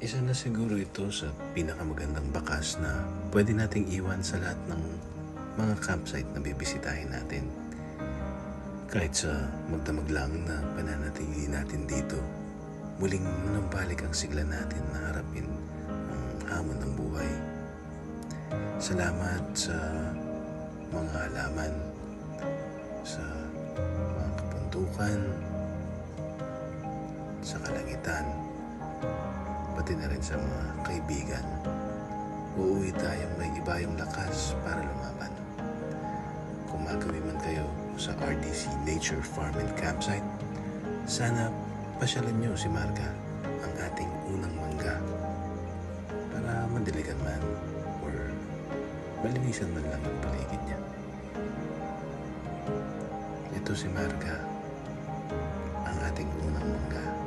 Isa na siguro ito sa pinakamagandang bakas na pwede nating iwan sa lahat ng mga campsite na bibisitahin natin. Kahit sa magdamag lang na pananatili natin dito, muling manumbalik ang sigla natin na harapin ang hamon ng buhay. Salamat sa mga halaman, sa mga kabundukan, sa kalangitan, pati na rin sa mga kaibigan. Uuwi tayong may ibayong lakas para lumaban. Kung magawi man kayo sa RDC Nature Farm and Campsite, sana pasyalan nyo si Marga, ang ating unang mangga, para mandiligan man or malinisan man lang ang paligid niya. Ito si Marga, ang ating unang mangga.